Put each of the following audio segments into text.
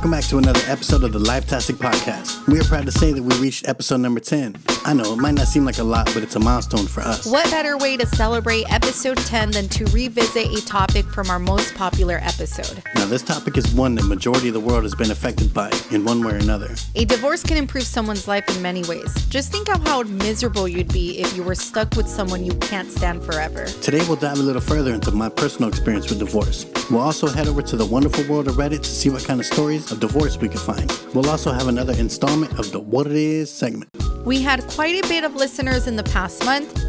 Welcome back to another episode of the Whattttittttissss podcast. We are proud to say that we reached episode number 10. I know, it might not seem like a lot, but it's a milestone for us. What better way to celebrate episode 10 than to revisit a topic from our most popular episode? Now, this topic is one that majority of the world has been affected by in one way or another. A divorce can improve someone's life in many ways. Just think of how miserable you'd be if you were stuck with someone you can't stand forever. Today, we'll dive a little further into my personal experience with divorce. We'll also head over to the wonderful world of Reddit to see what kind of stories of divorce we can find. We'll also have another installment of the Whattttittttissss segment. We had quite a bit of listeners in the past month.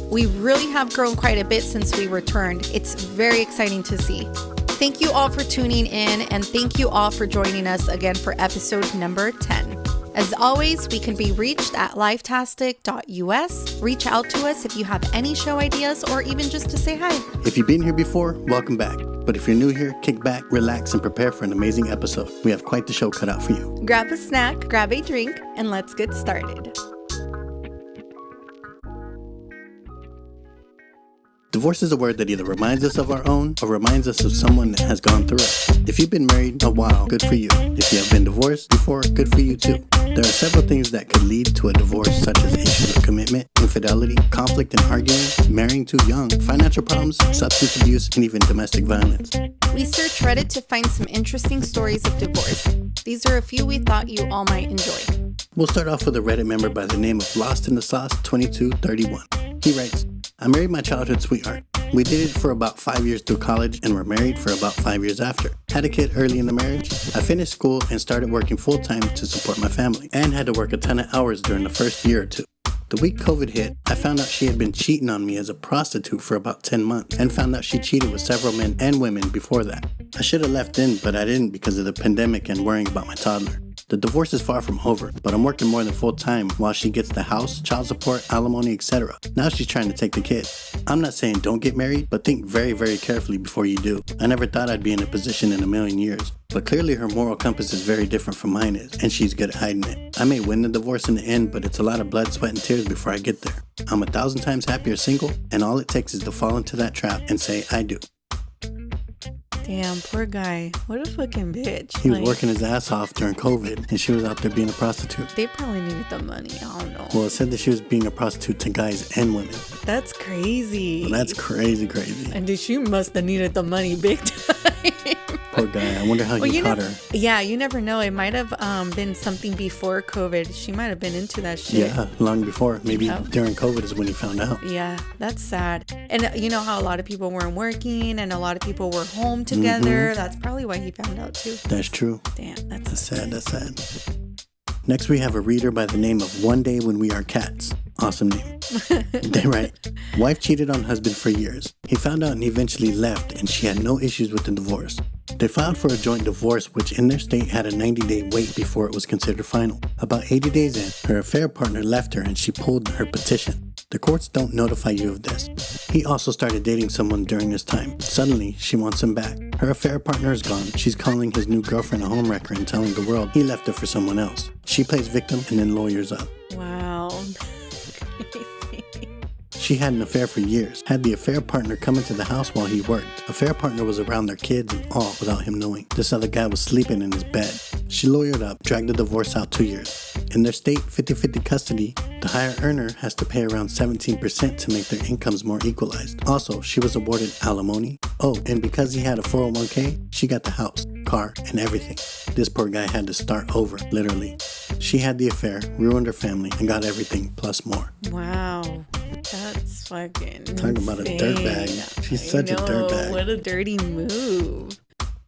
We really have grown quite a bit since we returned. It's very exciting to see. Thank you all for tuning in, and thank you all for joining us again for episode number 10. As always, we can be reached at lifetastic.us. Reach out to us if you have any show ideas or even just to say hi. If you've been here before, welcome back. But if you're new here, kick back, relax, and prepare for an amazing episode. We have quite the show cut out for you. Grab a snack, grab a drink, and let's get started. Divorce is a word that either reminds us of our own or reminds us of someone that has gone through it. If you've been married a while, good for you. If you have been divorced before, good for you too. There are several things that could lead to a divorce, such as issues of commitment, infidelity, conflict and arguing, marrying too young, financial problems, substance abuse, and even domestic violence. We searched Reddit to find some interesting stories of divorce. These are a few we thought you all might enjoy. We'll start off with a Reddit member by the name of Lost in the Sauce 2231. He writes, I married my childhood sweetheart. We dated for about 5 years through college and were married for about 5 years after. Had a kid early in the marriage. I finished school and started working full-time to support my family and had to work a ton of hours during the first year or two. The week COVID hit, I found out she had been cheating on me as a prostitute for about 10 months and found out she cheated with several men and women before that. I should have left then, but I didn't because of the pandemic and worrying about my toddler. The divorce is far from over, but I'm working more than full time while she gets the house, child support, alimony, etc. Now she's trying to take the kid. I'm not saying don't get married, but think very, very carefully before you do. I never thought I'd be in a position in a million years, but clearly her moral compass is very different from mine is, and she's good at hiding it. I may win the divorce in the end, but it's a lot of blood, sweat, and tears before I get there. I'm 1,000 times happier single, and all it takes is to fall into that trap and say, I do. Damn, poor guy. What a fucking bitch. He was working his ass off during COVID, and she was out there being a prostitute. They probably needed the money. I don't know. Well, it said that she was being a prostitute to guys and women. That's crazy. Well, that's crazy. And she must have needed the money big time. Poor guy. I wonder how he caught her. Yeah, you never know. It might have been something before COVID. She might have been into that shit. Yeah, long before. Maybe during COVID is when he found out. Yeah, that's sad. And you know how a lot of people weren't working and a lot of people were home together. Mm-hmm. That's probably why he found out too. That's true. Damn, that's sad. That's sad. Next, we have a reader by the name of One Day When We Are Cats. Awesome name. They write, wife cheated on husband for years. He found out and eventually left, and she had no issues with the divorce. They filed for a joint divorce, which in their state had a 90-day wait before it was considered final. About 80 days in, her affair partner left her and she pulled her petition. The courts don't notify you of this. He also started dating someone during this time. Suddenly, she wants him back. Her affair partner is gone. She's calling his new girlfriend a homewrecker and telling the world he left her for someone else. She plays victim and then lawyers up. Wow. She had an affair for years, had the affair partner come into the house while he worked. Affair partner was around their kids and all without him knowing. This other guy was sleeping in his bed. She lawyered up, dragged the divorce out 2 years. In their state 50-50 custody, the higher earner has to pay around 17% to make their incomes more equalized. Also, she was awarded alimony. Oh, and because he had a 401k, she got the house, car, and everything. This poor guy had to start over, literally. She had the affair, ruined her family, and got everything plus more. Wow. That's fucking Talking about a dirtbag. She's such a dirtbag. What a dirty move.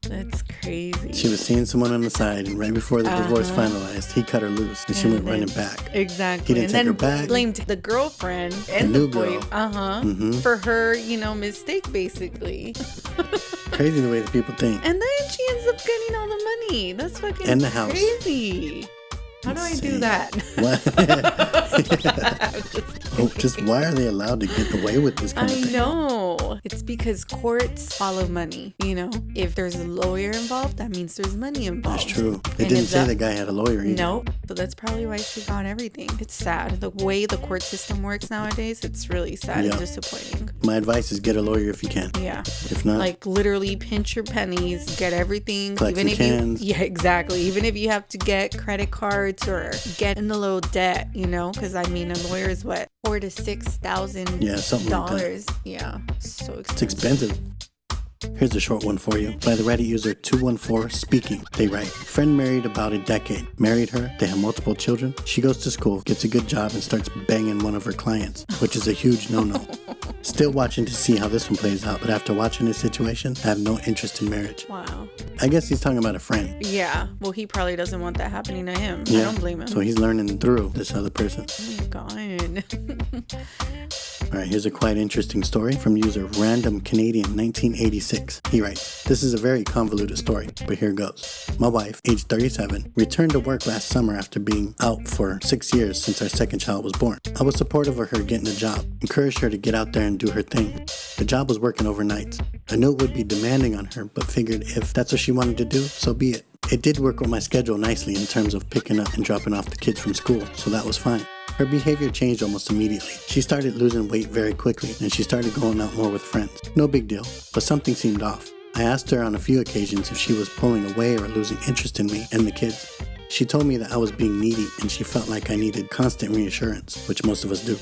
That's crazy. She was seeing someone on the side, and right before the divorce finalized, he cut her loose, and she went running back. Exactly. He didn't take her back. Blamed the girlfriend and the boy. For her, mistake, basically. Crazy the way that people think. And then she ends up getting all the money. That's fucking and the house. Crazy. How do I do that? What? Oh, just why are they allowed to get away with this kind of thing? I know. It's because courts follow money, you know? If there's a lawyer involved, that means there's money involved. That's true. They didn't say the guy had a lawyer either. Nope. So that's probably why she got everything. It's sad. The way the court system works nowadays, it's really sad and disappointing. My advice is get a lawyer if you can. Yeah. If not, like literally pinch your pennies, get everything. Collect some cans. Yeah, exactly. Even if you have to get credit cards or get in a little debt, you know, because I mean, a lawyer is what, $4,000 to $6,000. Something like that. Yeah, so expensive. It's expensive. Here's a short one for you. By the Reddit user 214 Speaking. They write, friend married about a decade. Married her. They have multiple children. She goes to school, gets a good job, and starts banging one of her clients, which is a huge no-no. Still watching to see how this one plays out, but after watching this situation, I have no interest in marriage. Wow. I guess he's talking about a friend. Yeah. Well, he probably doesn't want that happening to him. Yeah. I don't blame him. So he's learning through this other person. Oh my God. All right, here's a quite interesting story from user Random Canadian 1986. He writes, this is a very convoluted story, but here goes. My wife, age 37, returned to work last summer after being out for 6 years since our second child was born. I was supportive of her getting a job, encouraged her to get out there and do her thing. The job was working overnights. I knew it would be demanding on her, but figured if that's what she wanted to do, so be it. It did work with my schedule nicely in terms of picking up and dropping off the kids from school, so that was fine. Her behavior changed almost immediately. She started losing weight very quickly, and she started going out more with friends. No big deal, but something seemed off. I asked her on a few occasions if she was pulling away or losing interest in me and the kids. She told me that I was being needy and she felt like I needed constant reassurance, which most of us do.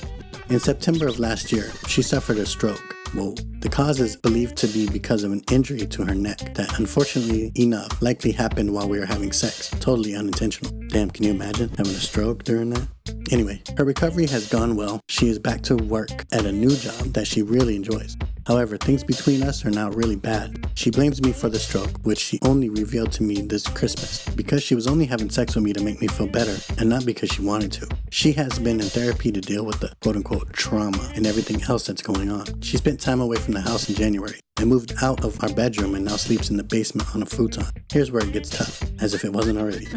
In September of last year, she suffered a stroke. Whoa. The cause is believed to be because of an injury to her neck that, unfortunately enough, likely happened while we were having sex. Totally unintentional. Damn, can you imagine having a stroke during that? Anyway, her recovery has gone well. She is back to work at a new job that she really enjoys. However, things between us are now really bad. She blames me for the stroke, which she only revealed to me this Christmas, because she was only having sex with me to make me feel better, and not because she wanted to. She has been in therapy to deal with the quote-unquote trauma and everything else that's going on. She spent time away from the house in January. I moved out of our bedroom and now sleeps in the basement on a futon. Here's where it gets tough, as if it wasn't already.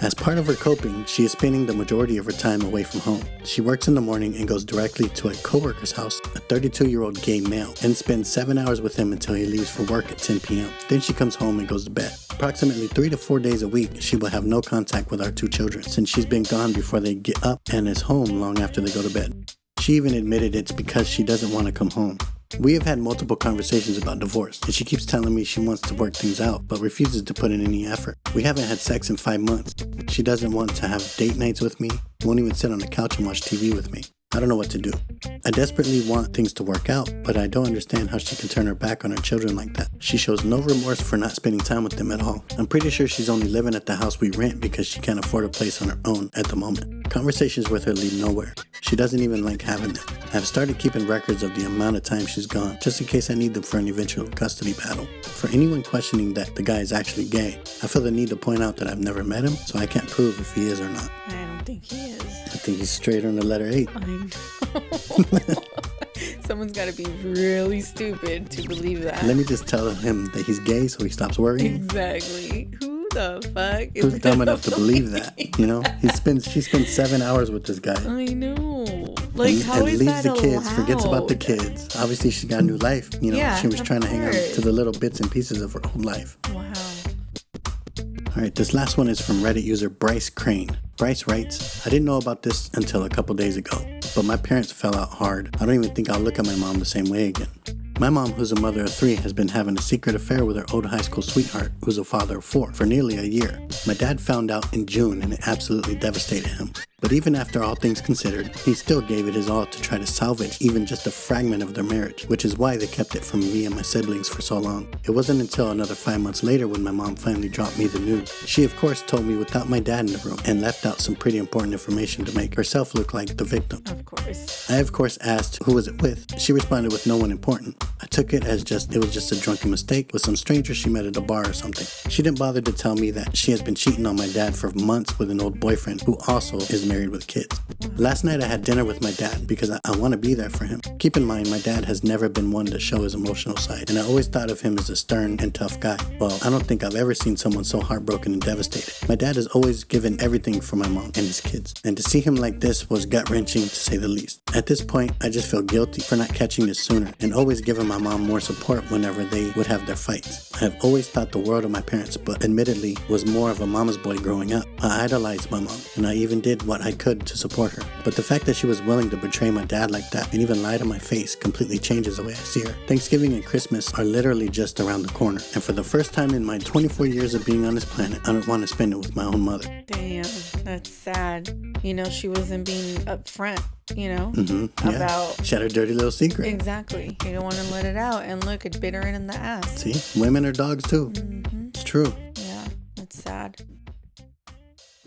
As part of her coping, she is spending the majority of her time away from home. She works in the morning and goes directly to a coworker's house, a 32-year-old gay male, and spends 7 hours with him until he leaves for work at 10 p.m. Then she comes home and goes to bed. Approximately 3 to 4 days a week, she will have no contact with our two children, since she's been gone before they get up and is home long after they go to bed. She even admitted it's because she doesn't want to come home. We have had multiple conversations about divorce, and she keeps telling me she wants to work things out, but refuses to put in any effort. We haven't had sex in 5 months. She doesn't want to have date nights with me, won't even sit on the couch and watch TV with me. I don't know what to do. I desperately want things to work out, but I don't understand how she can turn her back on her children like that. She shows no remorse for not spending time with them at all. I'm pretty sure she's only living at the house we rent because she can't afford a place on her own at the moment. Conversations with her lead nowhere. She doesn't even like having them. I've started keeping records of the amount of time she's gone, just in case I need them for an eventual custody battle. For anyone questioning that the guy is actually gay, I feel the need to point out that I've never met him, so I can't prove if he is or not. I don't think he is. I think he's straight on the letter 8. I know. Someone's got to be really stupid to believe that. Let me just tell him that he's gay so he stops worrying. Exactly. Who the fuck is Who's dumb enough to believe that? You know, she spends 7 hours with this guy. I know. Like, how and is leaves that the kids, allowed? forgets about the kids. Obviously, she got a new life. You know, Yeah, she was trying to hang on course. to the little bits and pieces of her old life. Wow. All right, this last one is from Reddit user Bryce Crane. Bryce writes, I didn't know about this until a couple days ago, but my parents fell out hard. I don't even think I'll look at my mom the same way again. My mom, who's a mother of 3, has been having a secret affair with her old high school sweetheart, who's a father of 4, for nearly a year. My dad found out in June and it absolutely devastated him. But even after all things considered, he still gave it his all to try to salvage even just a fragment of their marriage, which is why they kept it from me and my siblings for so long. It wasn't until another 5 months later when my mom finally dropped me the news. She of course told me without my dad in the room and left out some pretty important information to make herself look like the victim. Of course. I of course asked who was it with. She responded with no one important. I took it as it was just a drunken mistake with some stranger she met at a bar or something. She didn't bother to tell me that she has been cheating on my dad for months with an old boyfriend who also is married with kids. Last night I had dinner with my dad because I want to be there for him. Keep in mind, my dad has never been one to show his emotional side, and I always thought of him as a stern and tough guy. Well, I don't think I've ever seen someone so heartbroken and devastated. My dad has always given everything for my mom and his kids, and to see him like this was gut-wrenching to say the least. At this point, I just feel guilty for not catching this sooner and always giving my mom more support whenever they would have their fights. I have always thought the world of my parents, but admittedly was more of a mama's boy growing up. I idolized my mom, and I even did what I could to support her. But the fact that she was willing to betray my dad like that and even lie to my face completely changes the way I see her. Thanksgiving and Christmas are literally just around the corner, and for the first time in my 24 years of being on this planet, I don't want to spend it with my own mother. Damn, that's sad. She wasn't being upfront, about... She had her dirty little secret. Exactly. You don't want to let it out, and look, it bit her in the ass. See? Women are dogs too. It's true. Yeah, that's sad.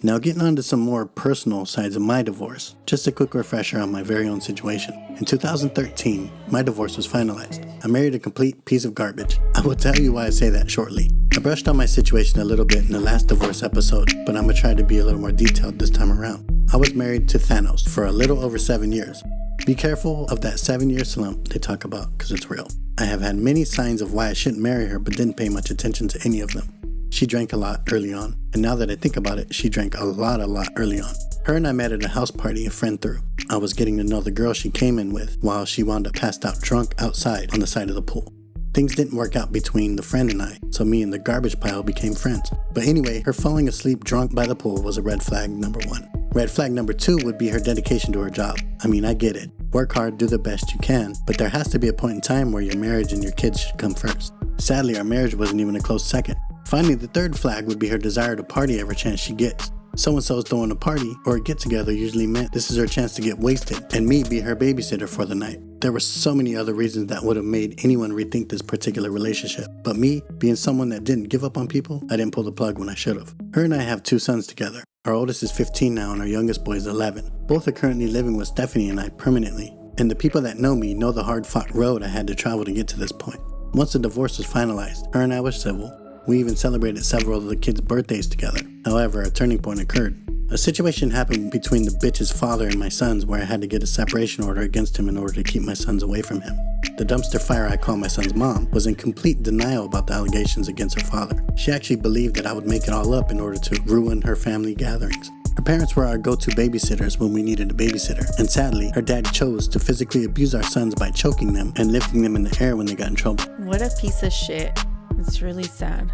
Now getting on to some more personal sides of my divorce, just a quick refresher on my very own situation. In 2013, my divorce was finalized. I married a complete piece of garbage. I will tell you why I say that shortly. I brushed on my situation a little bit in the last divorce episode, but I'm going to try to be a little more detailed this time around. I was married to Thanos for a little over 7 years. Be careful of that 7-year slump they talk about, because it's real. I have had many signs of why I shouldn't marry her, but didn't pay much attention to any of them. She drank a lot early on, and now that I think about it, she drank a lot early on. Her and I met at a house party a friend threw. I was getting to know the girl she came in with while she wound up passed out drunk outside on the side of the pool. Things didn't work out between the friend and I, so me and the garbage pile became friends. But anyway, her falling asleep drunk by the pool was a red flag number 1. Red flag number 2 would be her dedication to her job. I mean, I get it. Work hard, do the best you can, but there has to be a point in time where your marriage and your kids should come first. Sadly, our marriage wasn't even a close second. Finally, the third flag would be her desire to party every chance she gets. So-and-so's throwing a party or a get-together usually meant this is her chance to get wasted and me be her babysitter for the night. There were so many other reasons that would have made anyone rethink this particular relationship. But me, being someone that didn't give up on people, I didn't pull the plug when I should have. Her and I have 2 sons together. Our oldest is 15 now and our youngest boy is 11. Both are currently living with Stephanie and I permanently. And the people that know me know the hard-fought road I had to travel to get to this point. Once the divorce was finalized, her and I were civil. We even celebrated several of the kids' birthdays together. However, a turning point occurred. A situation happened between the bitch's father and my sons where I had to get a separation order against him in order to keep my sons away from him. The dumpster fire I call my son's mom was in complete denial about the allegations against her father. She actually believed that I would make it all up in order to ruin her family gatherings. Her parents were our go-to babysitters when we needed a babysitter, and sadly, her dad chose to physically abuse our sons by choking them and lifting them in the air when they got in trouble. What a piece of shit. It's really sad.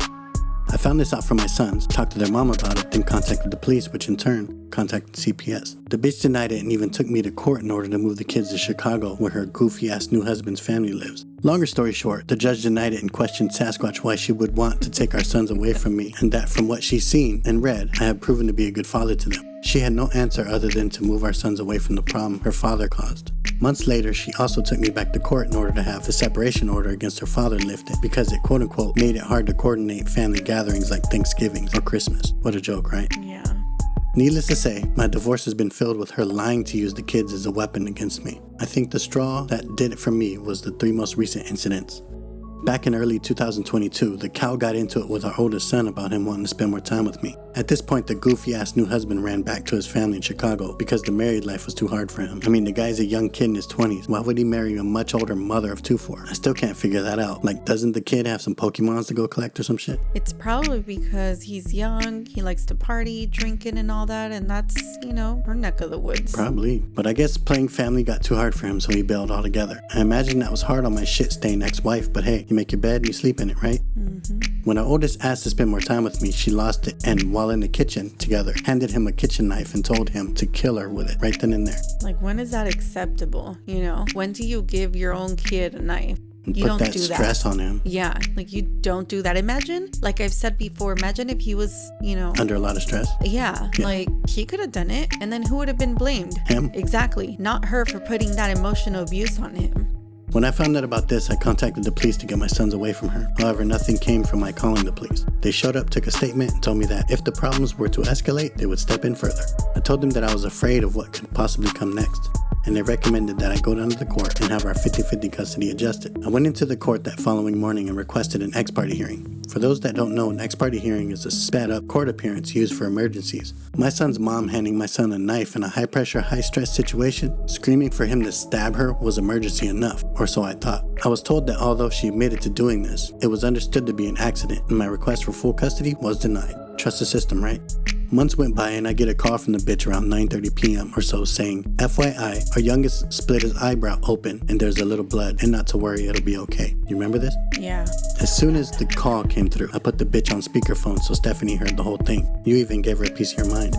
I found this out from my sons, talked to their mom about it, then contacted the police, which in turn contacted CPS. The bitch denied it and even took me to court in order to move the kids to Chicago, where her goofy-ass new husband's family lives. Longer story short, the judge denied it and questioned Sasquatch why she would want to take our sons away from me, and that from what she's seen and read, I have proven to be a good father to them. She had no answer other than to move our sons away from the problem her father caused. Months later, she also took me back to court in order to have the separation order against her father lifted because it quote-unquote made it hard to coordinate family gatherings like Thanksgiving or Christmas. What a joke, right? Yeah. Needless to say, my divorce has been filled with her lying to use the kids as a weapon against me. I think the straw that did it for me was the 3 most recent incidents. Back in early 2022, the cow got into it with our oldest son about him wanting to spend more time with me. At this point, the goofy-ass new husband ran back to his family in Chicago because the married life was too hard for him. I mean, the guy's a young kid in his 20s. Why would he marry a much older mother of 2 for? I still can't figure that out. Like, doesn't the kid have some Pokemons to go collect or some shit? It's probably because he's young, he likes to party, drinking and all that, and that's, her neck of the woods. Probably. But I guess playing family got too hard for him, so he bailed altogether. I imagine that was hard on my shit-stained ex-wife, but hey, you make your bed and you sleep in it, right? When our oldest asked to spend more time with me, she lost it, and while in the kitchen together, handed him a kitchen knife and told him to kill her with it right then and there. Like, when is that acceptable? When do you give your own kid a knife? You don't do that. Put that stress on him. Yeah, like you don't do that. Imagine, like I've said before, imagine if he was, under a lot of stress. Yeah, like he could have done it, and then who would have been blamed? Him. Exactly, not her for putting that emotional abuse on him. When I found out about this, I contacted the police to get my sons away from her. However, nothing came from my calling the police. They showed up, took a statement, and told me that if the problems were to escalate, they would step in further. I told them that I was afraid of what could possibly come next. and they recommended that I go down to the court and have our 50-50 custody adjusted. I went into the court that following morning and requested an ex-parte hearing. For those that don't know, an ex-parte hearing is a sped-up court appearance used for emergencies. My son's mom handing my son a knife in a high-pressure, high-stress situation, screaming for him to stab her was emergency enough, or so I thought. I was told that although she admitted to doing this, it was understood to be an accident, and my request for full custody was denied. Trust the system, right? Months went by and I get a call from the bitch around 9:30 p.m. or so saying, FYI, our youngest split his eyebrow open and there's a little blood, and not to worry, it'll be okay. You remember this? Yeah. As soon as the call came through, I put the bitch on speakerphone so Stephanie heard the whole thing. You even gave her a piece of your mind.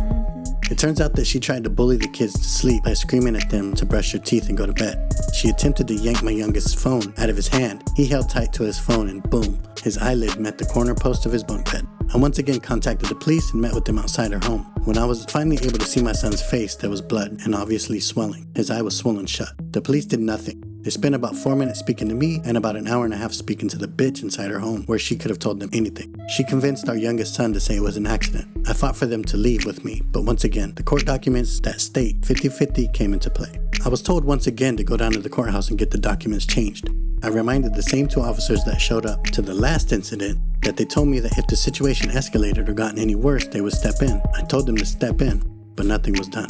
It turns out that she tried to bully the kids to sleep by screaming at them to brush your teeth and go to bed. She attempted to yank my youngest's phone out of his hand. He held tight to his phone and boom, his eyelid met the corner post of his bunk bed. I once again contacted the police and met with them outside her home. When I was finally able to see my son's face, there was blood and obviously swelling. His eye was swollen shut. The police did nothing. They spent about 4 minutes speaking to me and about an hour and a half speaking to the bitch inside her home, where she could have told them anything. She convinced our youngest son to say it was an accident. I fought for them to leave with me, but once again, the court documents that state 50-50 came into play. I was told once again to go down to the courthouse and get the documents changed. I reminded the same 2 officers that showed up to the last incident that they told me that if the situation escalated or gotten any worse, they would step in. I told them to step in, but nothing was done.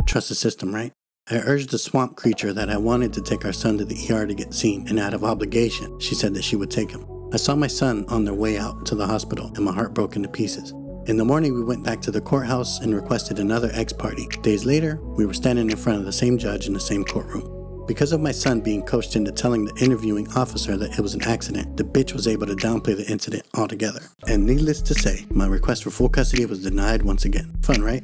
Trust the system, right? I urged the swamp creature that I wanted to take our son to the ER to get seen, and out of obligation, she said that she would take him. I saw my son on their way out to the hospital, and my heart broke into pieces. In the morning, we went back to the courthouse and requested another ex-parte. Days later, we were standing in front of the same judge in the same courtroom. Because of my son being coached into telling the interviewing officer that it was an accident, the bitch was able to downplay the incident altogether. And needless to say, my request for full custody was denied once again. Fun, right?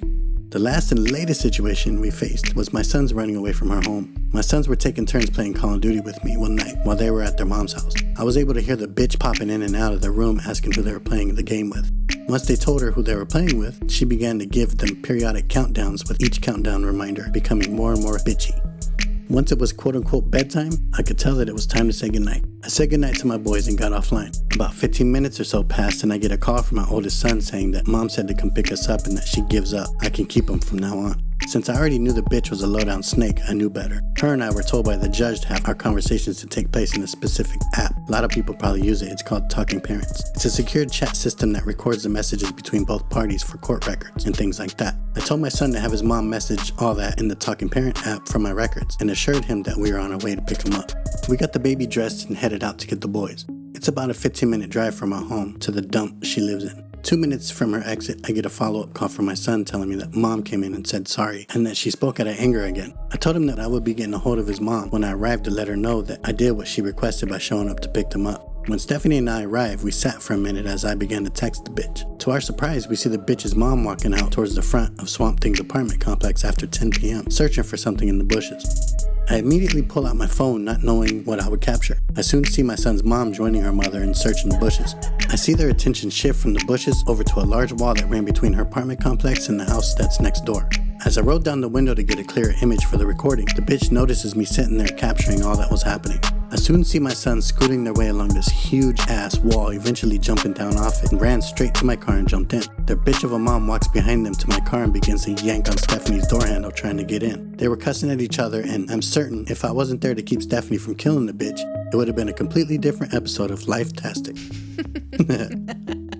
The last and latest situation we faced was my sons running away from our home. My sons were taking turns playing Call of Duty with me one night while they were at their mom's house. I was able to hear the bitch popping in and out of their room asking who they were playing the game with. Once they told her who they were playing with, she began to give them periodic countdowns, with each countdown reminder becoming more and more bitchy. Once it was quote-unquote bedtime, I could tell that it was time to say goodnight. I said goodnight to my boys and got offline. About 15 minutes or so passed and I get a call from my oldest son saying that mom said to come pick us up and that she gives up. I can keep him from now on. Since I already knew the bitch was a low-down snake, I knew better. Her and I were told by the judge to have our conversations to take place in a specific app. A lot of people probably use it. It's called Talking Parents. It's a secured chat system that records the messages between both parties for court records and things like that. I told my son to have his mom message all that in the Talking Parent app from my records and assured him that we were on our way to pick him up. We got the baby dressed and headed out to get the boys. It's about a 15-minute drive from our home to the dump she lives in. 2 minutes from her exit, I get a follow-up call from my son telling me that mom came in and said sorry and that she spoke out of anger again. I told him that I would be getting a hold of his mom when I arrived to let her know that I did what she requested by showing up to pick them up. When Stephanie and I arrived, we sat for a minute as I began to text the bitch. To our surprise, we see the bitch's mom walking out towards the front of Swamp Thing's apartment complex after 10 p.m., searching for something in the bushes. I immediately pull out my phone, not knowing what I would capture. I soon see my son's mom joining her mother and searching the bushes. I see their attention shift from the bushes over to a large wall that ran between her apartment complex and the house that's next door. As I rolled down the window to get a clearer image for the recording, the bitch notices me sitting there capturing all that was happening. I soon see my son scooting their way along this huge ass wall, eventually jumping down off it, and ran straight to my car and jumped in. Their bitch of a mom walks behind them to my car and begins to yank on Stephanie's door handle trying to get in. They were cussing at each other, and I'm certain if I wasn't there to keep Stephanie from killing the bitch, it would have been a completely different episode of Life-tastic.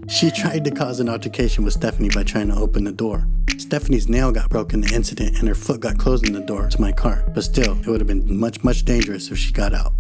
She tried to cause an altercation with Stephanie by trying to open the door. Stephanie's nail got broken in the incident and her foot got closed in the door to my car, but still, it would have been much dangerous if she got out.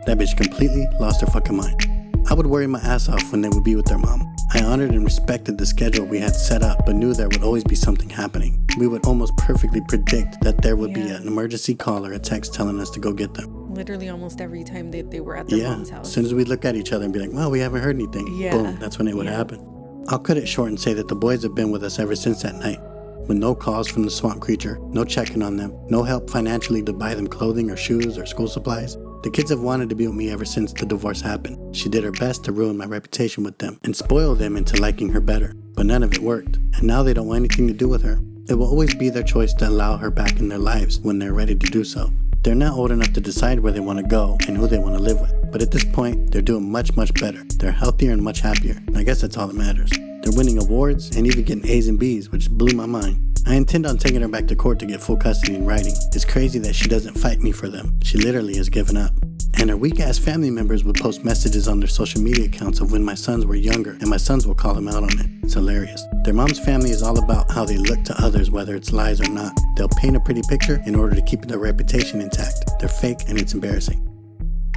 That bitch completely lost her fucking mind. I would worry my ass off when they would be with their mom. I honored and respected the schedule we had set up, but knew there would always be something happening. We would almost perfectly predict that there would be an emergency call or a text telling us to go get them. Literally almost every time they were at their mom's house. As soon as we'd look at each other and be like, well, we haven't heard anything. Boom, that's when it would happen. I'll cut it short and say that the boys have been with us ever since that night. With no calls from the swamp creature, no checking on them, no help financially to buy them clothing or shoes or school supplies. The kids have wanted to be with me ever since the divorce happened. She did her best to ruin my reputation with them and spoil them into liking her better, but none of it worked, and now they don't want anything to do with her. It will always be their choice to allow her back in their lives when they're ready to do so. They're now old enough to decide where they want to go and who they want to live with, but at this point, they're doing much better. They're healthier and much happier, and I guess that's all that matters. They're winning awards and even getting A's and B's, which blew my mind. I intend on taking her back to court to get full custody in writing. It's crazy that she doesn't fight me for them. She literally has given up. And her weak-ass family members would post messages on their social media accounts of when my sons were younger, and my sons will call them out on it. It's hilarious. Their mom's family is all about how they look to others, whether it's lies or not. They'll paint a pretty picture in order to keep their reputation intact. They're fake and it's embarrassing.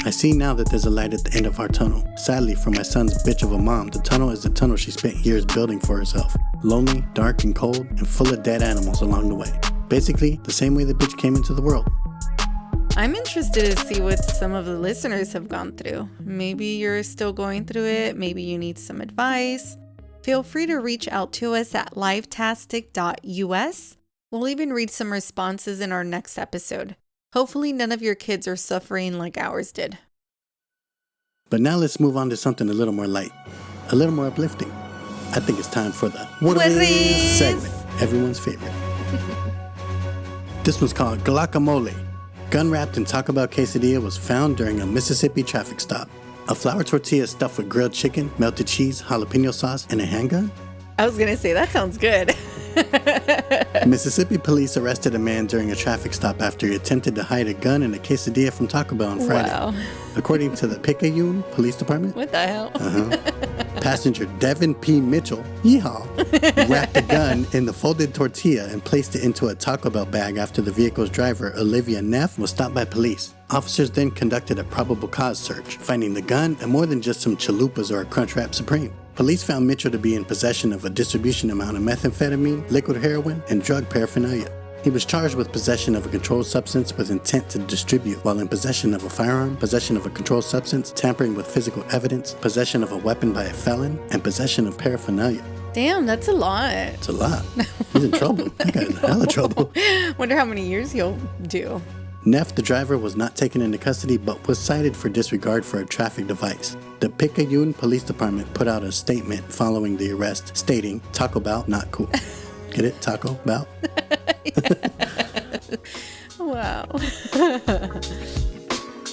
I see now that there's a light at the end of our tunnel. Sadly, for my son's bitch of a mom, the tunnel is the tunnel she spent years building for herself. Lonely, dark, and cold, and full of dead animals along the way. Basically, the same way the bitch came into the world. I'm interested to see what some of the listeners have gone through. Maybe you're still going through it. Maybe you need some advice. Feel free to reach out to us at livetastic.us. We'll even read some responses in our next episode. Hopefully none of your kids are suffering like ours did. But now let's move on to something a little more light, a little more uplifting. I think it's time for the Whattttittttissss segment, everyone's favorite. This one's called Glock-A-Mole. Gun wrapped in Taco Bell Quesadilla was found during a Mississippi traffic stop. A flour tortilla stuffed with grilled chicken, melted cheese, jalapeno sauce, and a handgun? I was going to say, that sounds good. Mississippi police arrested a man during a traffic stop after he attempted to hide a gun and a quesadilla from Taco Bell on Friday. Wow. According to the Picayune Police Department. What the hell? Passenger Devin P. Mitchell, yeehaw, wrapped the gun in the folded tortilla and placed it into a Taco Bell bag after the vehicle's driver, Olivia Neff, was stopped by police. Officers then conducted a probable cause search, finding the gun and more than just some chalupas or a Crunchwrap Supreme. Police found Mitchell to be in possession of a distribution amount of methamphetamine, liquid heroin, and drug paraphernalia. He was charged with possession of a controlled substance with intent to distribute while in possession of a firearm, possession of a controlled substance, tampering with physical evidence, possession of a weapon by a felon, and possession of paraphernalia. Damn, that's a lot. It's a lot. He's in trouble. That guy's in hella trouble. Wonder how many years he'll do. Neff, the driver, was not taken into custody but was cited for disregard for a traffic device. The Picayune Police Department put out a statement following the arrest stating, Taco Bell, not cool. Get it? Taco Bell? Wow.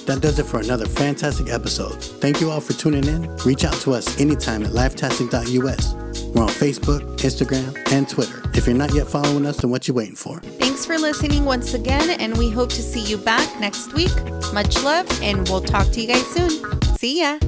That does it for another fantastic episode. Thank you all for tuning in. Reach out to us anytime at livetastic.us. We're on Facebook, Instagram, and Twitter. If you're not yet following us, then what you waiting for? Thanks for listening once again, and we hope to see you back next week. Much love, and we'll talk to you guys soon. See ya.